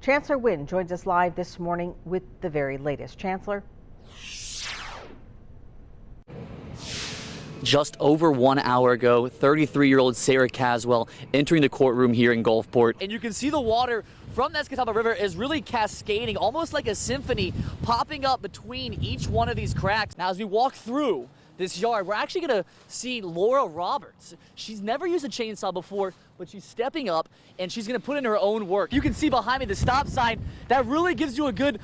Chancellor Winn joins us live this morning with the very latest. Chancellor. Just over 1 hour ago, 33-year-old Sarah Caswell entering the courtroom here in Gulfport. And you can see the water from the Escatawpa River is really cascading, almost like a symphony, popping up between each one of these cracks. Now, as we walk through this yard, we're actually going to see Laura Roberts. She's never used a chainsaw before, but she's stepping up and she's going to put in her own work. You can see behind me the stop sign. That really gives you a good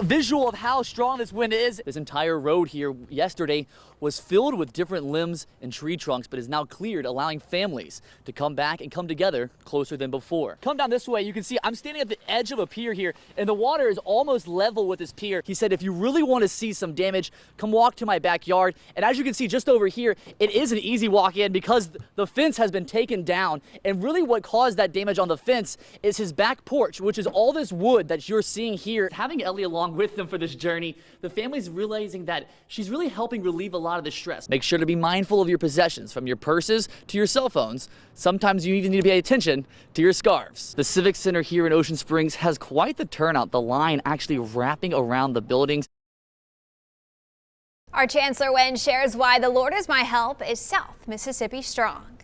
visual of how strong this wind is. This entire road here yesterday was filled with different limbs and tree trunks, but is now cleared, allowing families to come back and come together closer than before. Come down this way, you can see I'm standing at the edge of a pier here, and the water is almost level with this pier. He said, if you really want to see some damage, come walk to my backyard. And as you can see just over here, it is an easy walk in because the fence has been taken down. And really what caused that damage on the fence is his back porch, which is all this wood that you're seeing here. Having Ellie along with them for this journey, the family's realizing that she's really helping relieve a lot of the stress. Make sure to be mindful of your possessions, from your purses to your cell phones. Sometimes you even need to pay attention to your scarves. The Civic Center here in Ocean Springs has quite the turnout, the line actually wrapping around the buildings. Our Chancellor Winn shares why the Lord is my help is South Mississippi strong.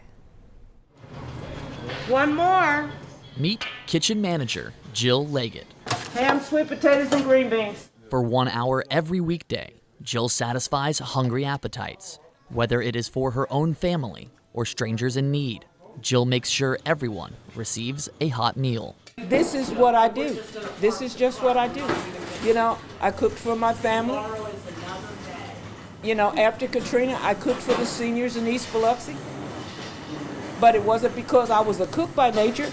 One more. Meet kitchen manager Jill Leggett. Ham, sweet potatoes, and green beans. For 1 hour every weekday, Jill satisfies hungry appetites. Whether it is for her own family or strangers in need, Jill makes sure everyone receives a hot meal. This is what I do. This is just what I do. You know, I cook for my family. You know, after Katrina, I cooked for the seniors in East Biloxi. But it wasn't because I was a cook by nature.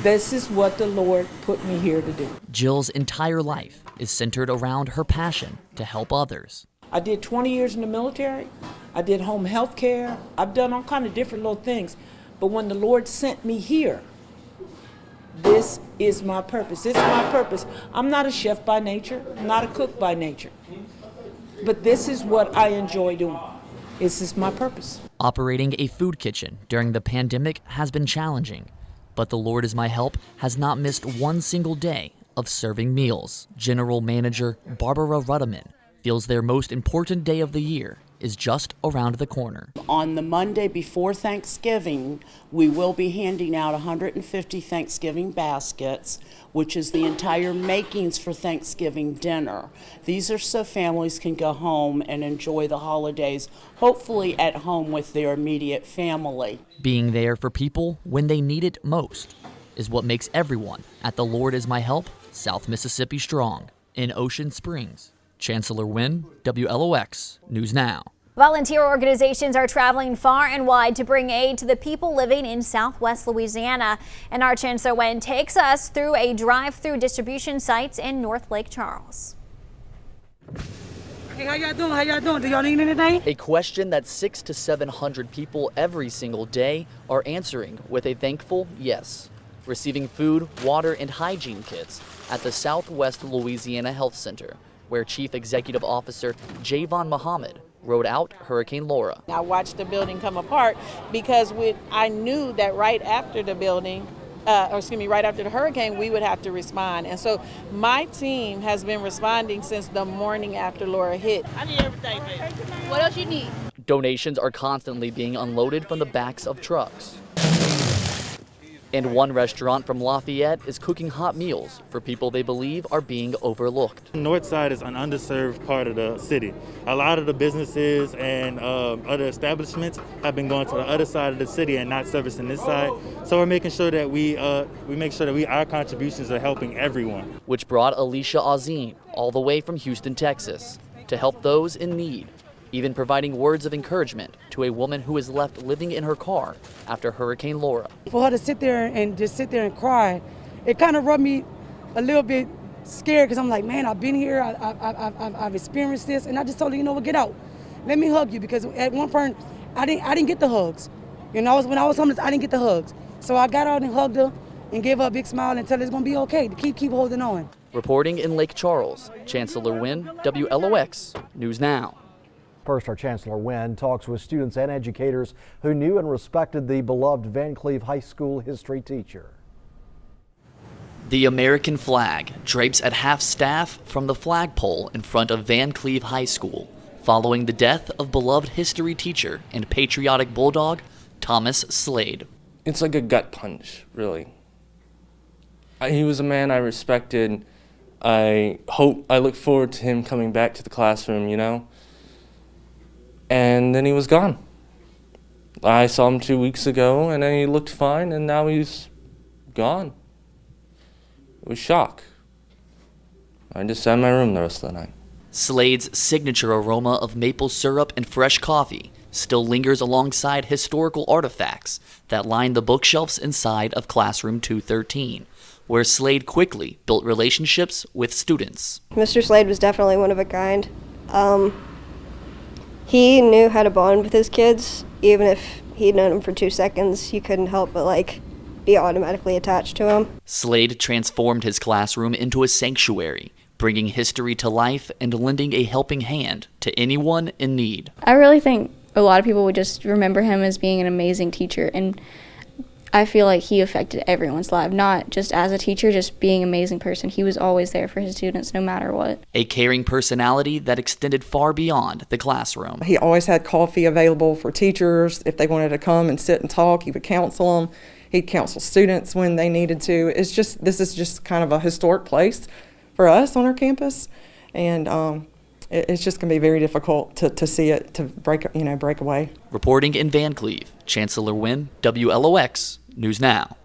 This is what the Lord put me here to do. Jill's entire life is centered around her passion to help others. I did 20 years in the military. I did home health care. I've done all kind of different little things. But when the Lord sent me here, this is my purpose. It's my purpose. I'm not a chef by nature. I'm not a cook by nature. But this is what I enjoy doing. This is my purpose. Operating a food kitchen during the pandemic has been challenging, but the Lord is my help has not missed one single day of serving meals. General Manager Barbara Rudiman feels their most important day of the year is just around the corner. On the Monday before Thanksgiving, we will be handing out 150 Thanksgiving baskets, which is the entire makings for Thanksgiving dinner. These are so families can go home and enjoy the holidays, hopefully at home with their immediate family. Being there for people when they need it most is what makes everyone at the Lord is my help South Mississippi strong. In Ocean Springs, Chancellor Winn, WLOX News Now. Volunteer organizations are traveling far and wide to bring aid to the people living in Southwest Louisiana. And our Chancellor Winn takes us through a drive-through distribution sites in North Lake Charles. Hey, how y'all doing? How y'all doing? Do y'all need anything? A question that 600 to 700 people every single day are answering with a thankful yes. Receiving food, water, and hygiene kits at the Southwest Louisiana Health Center, where Chief Executive Officer Javon Muhammad rode out Hurricane Laura. I watched the building come apart because I knew that right after the right after the hurricane, we would have to respond. And so my team has been responding since the morning after Laura hit. I need everything, baby. What else you need? Donations are constantly being unloaded from the backs of trucks. And one restaurant from Lafayette is cooking hot meals for people they believe are being overlooked. North side is an underserved part of the city. A lot of the businesses and other establishments have been going to the other side of the city and not servicing this side. So we're making sure that our contributions are helping everyone. Which brought Alicia Azim all the way from Houston, Texas, to help those in need. Even providing words of encouragement to a woman who is left living in her car after Hurricane Laura. For her to sit there and cry, it kind of rubbed me a little bit scared because I'm like, man, I've been here, I've experienced this, and I just told her, you know what, get out. Let me hug you, because at one point, I didn't get the hugs. You know, when I was homeless, I didn't get the hugs. So I got out and hugged her and gave her a big smile and tell her it's gonna be okay, to keep holding on. Reporting in Lake Charles, Chancellor Winn, WLOX News Now. First, our Chancellor Winn talks with students and educators who knew and respected the beloved Van Cleve High School history teacher. The American flag drapes at half-staff from the flagpole in front of Van Cleve High School, following the death of beloved history teacher and patriotic bulldog Thomas Slade. It's like a gut punch, really. He was a man I respected. I look forward to him coming back to the classroom, you know? And then he was gone. I saw him 2 weeks ago, and then he looked fine, and now he's gone. It was shock. I just sat in my room the rest of the night. Slade's signature aroma of maple syrup and fresh coffee still lingers alongside historical artifacts that line the bookshelves inside of Classroom 213, where Slade quickly built relationships with students. Mr. Slade was definitely one of a kind. He knew how to bond with his kids. Even if he'd known them for 2 seconds, you couldn't help but be automatically attached to him. Slade transformed his classroom into a sanctuary, bringing history to life and lending a helping hand to anyone in need. I really think a lot of people would just remember him as being an amazing teacher, and I feel like he affected everyone's life, not just as a teacher, just being an amazing person. He was always there for his students no matter what. A caring personality that extended far beyond the classroom. He always had coffee available for teachers. If they wanted to come and sit and talk, he would counsel them. He'd counsel students when they needed to. This is just kind of a historic place for us on our campus, and it's just going to be very difficult to see it to break away. Reporting in Van Cleve, Chancellor Winn, WLOX News Now.